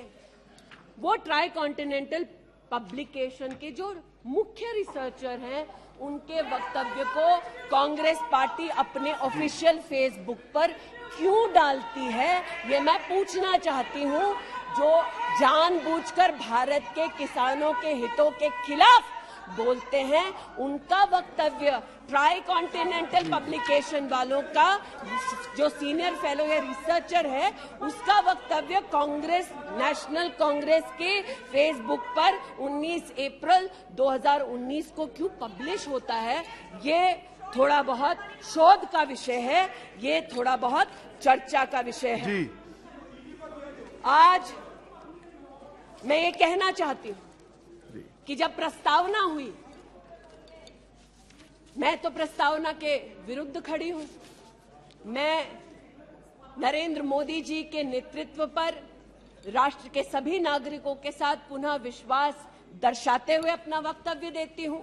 वो ट्राई कॉन्टिनेंटल पब्लिकेशन के जो मुख्य रिसर्चर हैं उनके वक्तव्य को कांग्रेस पार्टी अपने ऑफिशियल फेसबुक पर क्यों डालती है, ये मैं पूछना चाहती हूं। जो जानबूझकर भारत के किसानों के हितों के खिलाफ बोलते हैं, उनका वक्तव्य ट्राई कॉन्टिनेंटल पब्लिकेशन वालों का जो सीनियर फेलो या रिसर्चर है उसका वक्तव्य कांग्रेस, नेशनल कांग्रेस के फेसबुक पर 19 अप्रैल 2019 को क्यों पब्लिश होता है, ये थोड़ा बहुत शोध का विषय है, ये थोड़ा बहुत चर्चा का विषय है। आज मैं ये कहना चाहती हूं कि जब प्रस्तावना हुई, मैं तो प्रस्तावना के विरुद्ध खड़ी हूं। मैं नरेंद्र मोदी जी के नेतृत्व पर राष्ट्र के सभी नागरिकों के साथ पुनः विश्वास दर्शाते हुए अपना वक्तव्य देती हूं।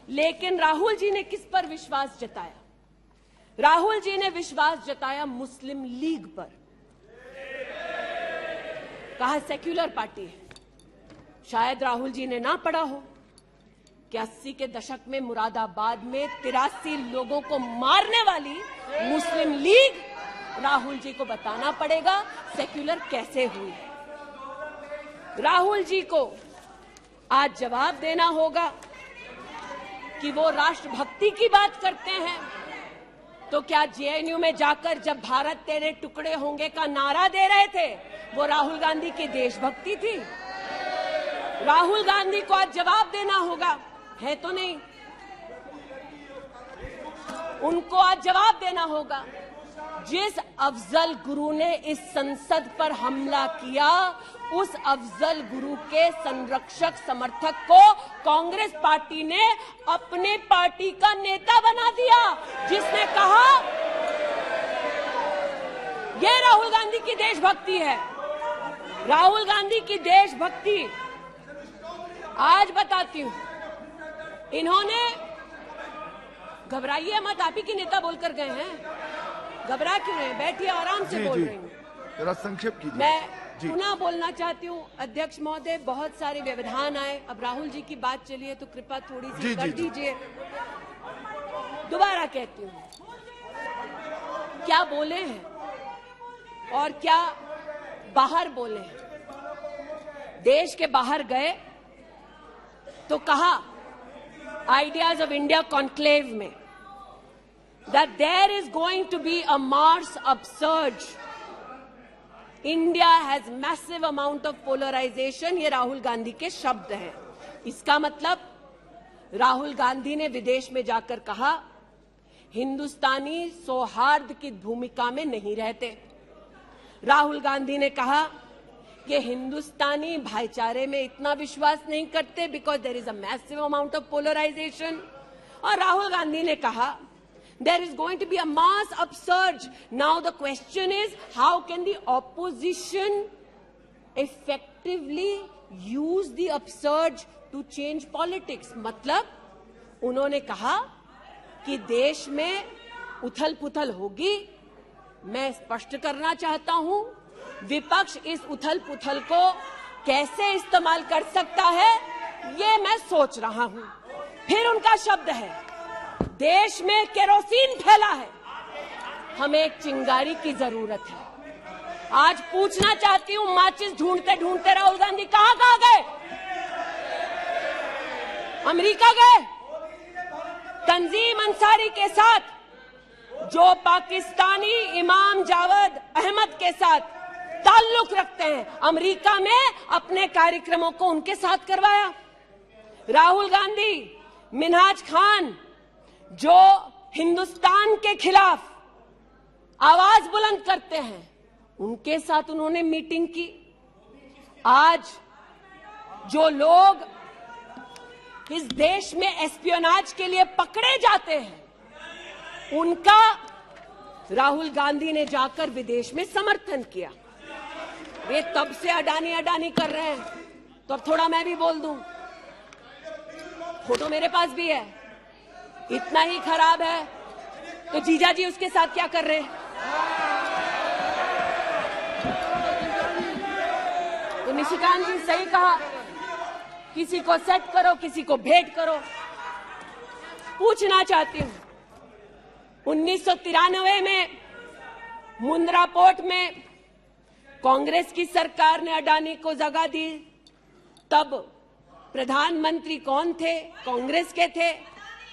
लेकिन राहुल जी ने किस पर विश्वास जताया? राहुल जी ने विश्वास जताया मुस्लिम लीग पर। कहा सेक्युलर पार्टी है। शायद राहुल जी ने ना पढ़ा हो कि 80 के दशक में मुरादाबाद में 83 लोगों को मारने वाली मुस्लिम लीग, राहुल जी को बताना पड़ेगा सेक्युलर कैसे हुई। राहुल जी को आज जवाब देना होगा कि वो राष्ट्रभक्ति की बात करते हैं तो क्या जेएनयू में जाकर जब भारत तेरे टुकड़े होंगे का नारा दे रहे थे वो राहुल गांधी की देशभक्ति थी? राहुल गांधी को आज जवाब देना होगा, है तो नहीं। उनको आज जवाब देना होगा। जिस अफजल गुरु ने इस संसद पर हमला किया, उस अफजल गुरु के संरक्षक समर्थक को कांग्रेस पार्टी ने अपने पार्टी का नेता बना दिया, जिसने कहा यह राहुल गांधी की देशभक्ति है। राहुल गांधी की देशभक्ति आज बताती हूं। इन्होंने, घबराइए मत, आप ही के नेता बोलकर गए हैं, घबरा क्यों रहे? बैठिए, आराम से बोल रही हूँ। जरा संक्षेप कीजिए। मैं पुनः बोलना चाहती हूँ अध्यक्ष महोदय, बहुत सारे व्यवधान आए, अब राहुल जी की बात चली है तो कृपया थोड़ी सी कर दीजिए। दोबारा कहती हूँ, क्या बोले हैं और क्या बाहर बोले हैं। देश के बाहर गए तो कहा आइडियाज ऑफ इंडिया कॉन्क्लेव में that there is going to be a Mars upsurge. India has massive amount of polarization. ये राहुल गांधी के शब्द हैं। इसका मतलब राहुल गांधी ने विदेश में जाकर कहा हिंदुस्तानी सौहार्द की भूमिका में नहीं रहते। राहुल गांधी ने कहा कि हिंदुस्तानी भाईचारे में इतना विश्वास नहीं करते because there is a massive amount of polarisation. और राहुल गांधी ने कहा there is going to be a mass upsurge. Now the question is, how can the opposition effectively use the upsurge to change politics? मतलब उन्होंने कहा कि देश में उथल पुथल होगी। मैं स्पष्ट करना चाहता हूं, विपक्ष इस उथल पुथल को कैसे इस्तेमाल कर सकता है ये मैं सोच रहा हूं। फिर उनका शब्द है देश में केरोसिन फैला है, हमें एक चिंगारी की जरूरत है। आज पूछना चाहती हूं, माचिस ढूंढते ढूंढते राहुल गांधी कहां गए? अमेरिका गए, तंजीम अंसारी के साथ, जो पाकिस्तानी इमाम जावेद अहमद के साथ ताल्लुक रखते हैं, अमेरिका में अपने कार्यक्रमों को उनके साथ करवाया। राहुल गांधी, मिन्हाज खान, जो हिंदुस्तान के खिलाफ आवाज बुलंद करते हैं, उनके साथ उन्होंने मीटिंग की। आज जो लोग इस देश में एस्पियोनाज के लिए पकड़े जाते हैं, उनका राहुल गांधी ने जाकर विदेश में समर्थन किया। वे तब से अडानी अडानी कर रहे हैं, तो अब थोड़ा मैं भी बोल दूं। फोटो मेरे पास भी है। इतना ही खराब है तो जीजा जी उसके साथ क्या कर रहे हैं? तो निशिकांत जी सही कहा, किसी को सेट करो, किसी को भेंट करो। पूछना चाहती हूं, 1993 में मुंद्रा पोर्ट में कांग्रेस की सरकार ने अडानी को जगह दी। तब प्रधानमंत्री कौन थे? कांग्रेस के थे।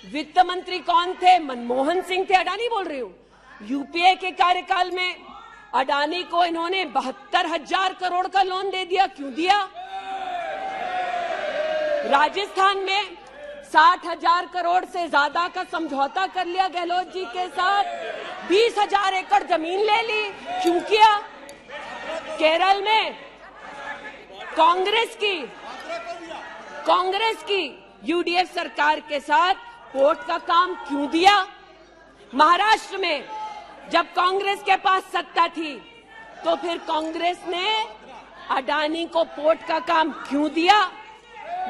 वित्त मंत्री कौन थे? मनमोहन सिंह थे। अडानी बोल रही हूं। यूपीए के कार्यकाल में अडानी को इन्होंने 72,000 करोड़ का लोन दे दिया। क्यों दिया? राजस्थान में 60,000 करोड़ से ज्यादा का समझौता कर लिया गहलोत जी के साथ। 20,000 एकड़ जमीन ले ली। क्यों किया? केरल में कांग्रेस की यूडीएफ सरकार के साथ पोर्ट का काम क्यों दिया? महाराष्ट्र में जब कांग्रेस के पास सत्ता थी, तो फिर कांग्रेस ने अडानी को पोर्ट का काम क्यों दिया?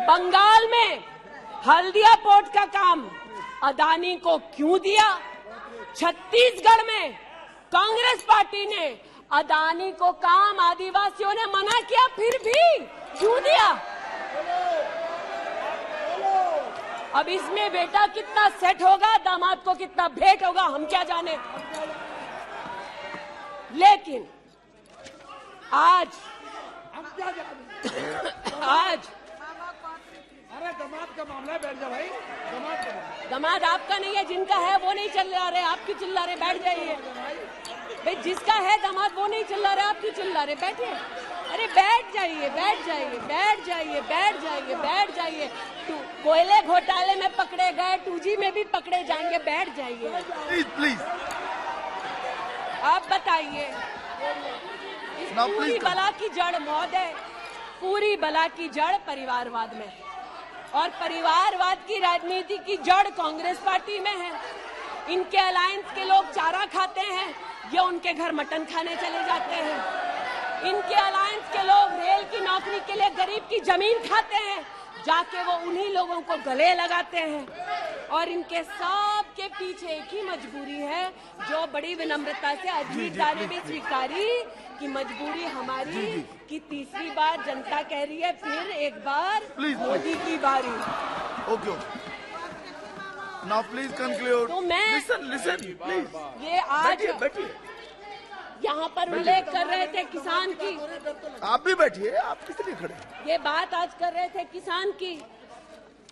बंगाल में हल्दिया पोर्ट का काम अडानी को क्यों दिया? छत्तीसगढ़ में कांग्रेस पार्टी ने अडानी को काम आदिवासियों ने मना किया, फिर भी क्यों दिया? अब इसमें बेटा कितना सेट होगा, दामाद को कितना भेंट होगा, हम क्या जाने। लेकिन आज अरे दामाद का मामला है, बैठ जा भाई। दामाद आपका नहीं है, जिनका है वो नहीं चिल्ला रहे, आप क्यों चिल्ला रहे? बैठ जाइए भाई। जिसका है दामाद वो नहीं चिल्ला रहे, आप क्यों चिल्ला रहे? बैठिए। अरे बैठ जाइए, बैठ जाइए, बैठ जाइए, बैठ जाइए, बैठ जाइए। कोयले घोटाले में पकड़े गए, 2G में भी पकड़े जाएंगे। बैठ जाइए प्लीज। आप बताइए, इस पूरी बला की जड़ महोदय, पूरी बला की जड़ परिवारवाद में, और परिवारवाद की राजनीति की जड़ कांग्रेस पार्टी में है। इनके अलायंस के लोग चारा खाते हैं, ये उनके घर मटन खाने चले जाते हैं। इनके अलायंस के लोग रेल की नौकरी के लिए गरीब की जमीन खाते हैं, जाके वो उन्हीं लोगों को गले लगाते हैं। और इनके सब के पीछे एक ही मजबूरी है, जो बड़ी विनम्रता से अजीत दा ने भी स्वीकारी कि मजबूरी हमारी कि तीसरी बार जनता कह रही है, फिर एक बार मोदी की बारी। Okay, now please conclude. तो मैं लिसन प्लीज। ये आज बैठिए। यहाँ पर उल्लेख कर रहे थे किसान की। आप भी बैठिए, आप किस लिए खड़े? ये बात आज कर रहे थे किसान की,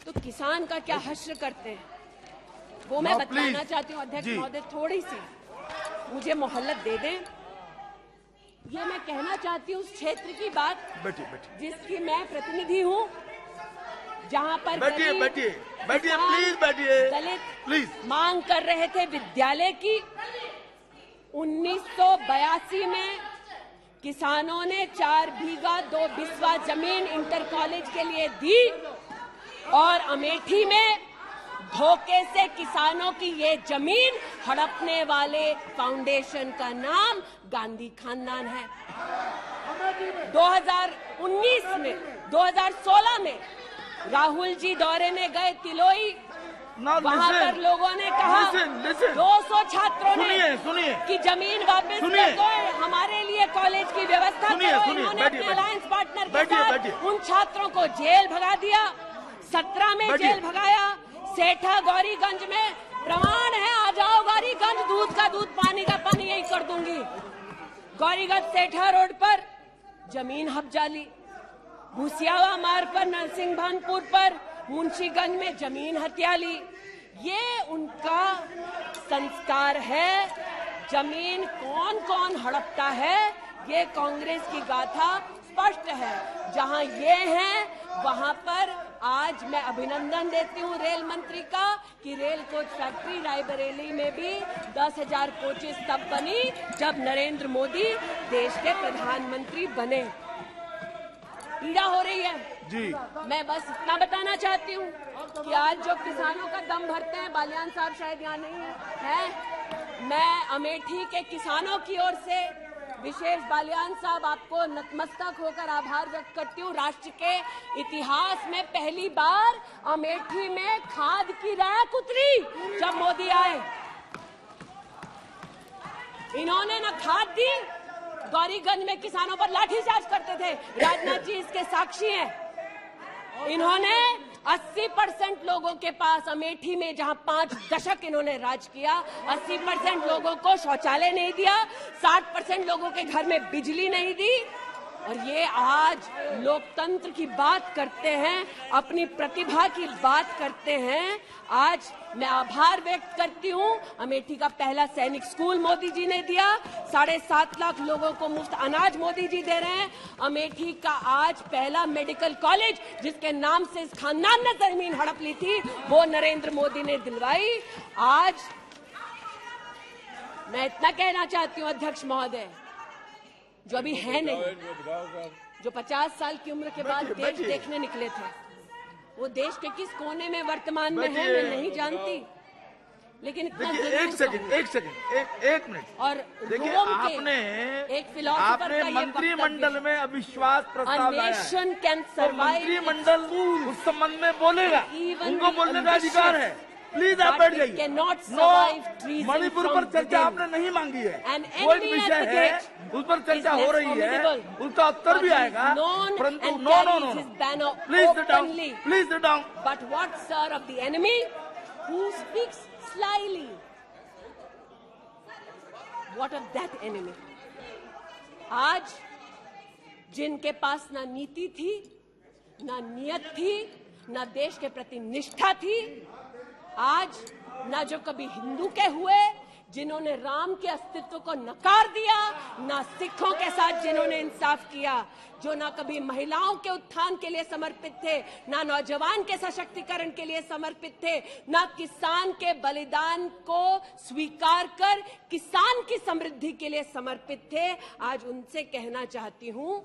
तो किसान का क्या हश्र करते हैं वो मैं बताना चाहती हूँ। अध्यक्ष महोदय थोड़ी सी मुझे मोहल्लत दे दें। ये मैं कहना चाहती हूँ उस क्षेत्र की बात, जिसकी मैं प्रतिनिधि हूँ, जहाँ पर बैठिए प्लीज, बैठिए दलित प्लीज मांग कर रहे थे विद्यालय की। 1982 में किसानों ने 4 बीघा 2 बिस्वा जमीन इंटर कॉलेज के लिए दी, और अमेठी में धोखे से किसानों की ये जमीन हड़पने वाले फाउंडेशन का नाम गांधी खानदान है। 2016 में राहुल जी दौरे में गए तिलोई, वहाँ पर लोगों ने कहा 200 छात्रों ने सुनिए कि जमीन वापस दे दो, हमारे लिए कॉलेज की व्यवस्था करो। इन्होंने अपने अलायंस पार्टनर के साथ उन छात्रों को जेल भगा दिया। 17 में जेल भगाया। सेठा गौरीगंज में प्रमाण है, आ जाओ गौरीगंज, दूध का दूध पानी का पानी यही कर दूंगी। गौरीगंज सेठा रोड पर जमीन हब्जाली, भूसियावा मार्ग पर, नरसिंह भानपुर पर मुंशीगंज में जमीन हत्या ली। ये उनका संस्कार है। जमीन कौन कौन हड़पता है, ये कांग्रेस की गाथा स्पष्ट है। जहां ये है वहां पर आज मैं अभिनंदन देती हूं रेल मंत्री का कि रेल कोच फैक्ट्री रायबरेली में भी 10,000 कोचेस तब बनी जब नरेंद्र मोदी देश के प्रधानमंत्री बने। पीड़ा हो रही है जी। मैं बस इतना बताना चाहती हूँ कि आज जो किसानों का दम भरते हैं, बालियान साहब शायद यहाँ नहीं है, मैं अमेठी के किसानों की ओर से विशेष बालियान साहब आपको नतमस्तक होकर आभार व्यक्त करती हूँ। राष्ट्र के इतिहास में पहली बार अमेठी में खाद की रैक उतरी जब मोदी आए। इन्होंने न खाद दी, गौरीगंज में किसानों पर लाठीचार्ज करते थे, राजनाथ जी इसके साक्षी हैं। इन्होंने 80% लोगों के पास अमेठी में, जहां 5 दशक इन्होंने राज किया, 80% लोगों को शौचालय नहीं दिया, 60% लोगों के घर में बिजली नहीं दी। और ये आज लोकतंत्र की बात करते हैं, अपनी प्रतिभा की बात करते हैं। आज मैं आभार व्यक्त करती हूँ। अमेठी का पहला सैनिक स्कूल मोदी जी ने दिया, 7.5 लाख लोगों को मुफ्त अनाज मोदी जी दे रहे हैं। अमेठी का आज पहला मेडिकल कॉलेज, जिसके नाम से इस खानदान ने जमीन हड़प ली थी, वो नरेंद्र मोदी ने दिलवाई। आज मैं इतना कहना चाहती हूँ अध्यक्ष महोदय, जो अभी है नहीं, जो 50 साल की उम्र के बाद देश देखने निकले थे, वो देश के किस कोने में वर्तमान में है मैं नहीं जानती, लेकिन इतना एक मिनट। और देखिए, रोम आपने एक फिलोसोफर का ये मंत्रिमंडल में अविश्वास प्रस्ताव लाया है। नेशन कैन सर्वाइव, मंत्रिमंडल उस संबंध में बोलेगा, उनको बोलने का अधिकार है। प्लीज आप बैठ जाइए। मणिपुर पर चर्चा आपने नहीं मांगी है, वो एक विषय है, उस पर चर्चा हो रही है, उसका उत्तर भी आएगा, परंतु no please sit down, please sit down. But what sir of the enemy who speaks slyly, what of that enemy? आज जिनके पास ना नीति थी, ना नियत थी, ना देश के प्रति निष्ठा थी, आज ना जो कभी हिंदू के हुए, जिन्होंने राम के अस्तित्व को नकार दिया, ना सिखों के साथ जिन्होंने इंसाफ किया, जो ना कभी महिलाओं के उत्थान के लिए समर्पित थे, ना नौजवान के सशक्तिकरण के लिए समर्पित थे, ना किसान के बलिदान को स्वीकार कर किसान की समृद्धि के लिए समर्पित थे। आज उनसे कहना चाहती हूं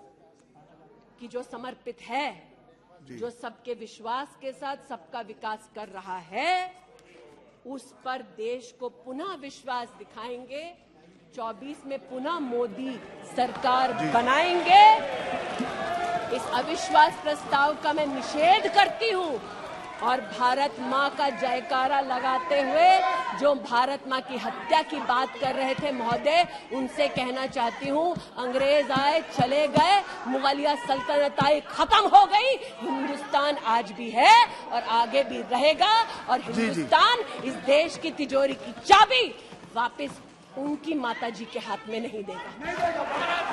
कि जो समर्पित है, जो सबके विश्वास के साथ सबका विकास कर रहा है, उस पर देश को पुनः विश्वास दिखाएंगे। 24 में पुनः मोदी सरकार बनाएंगे। इस अविश्वास प्रस्ताव का मैं निषेध करती हूं और भारत मां का जयकारा लगाते हुए जो भारत मां की हत्या की बात कर रहे थे महोदय, उनसे कहना चाहती हूं, अंग्रेज आए चले गए, मुगलिया सल्तनत आई खत्म हो गई, हिंदुस्तान आज भी है और आगे भी रहेगा। और हिंदुस्तान इस देश की तिजोरी की चाबी वापस उनकी माताजी के हाथ में नहीं देगा।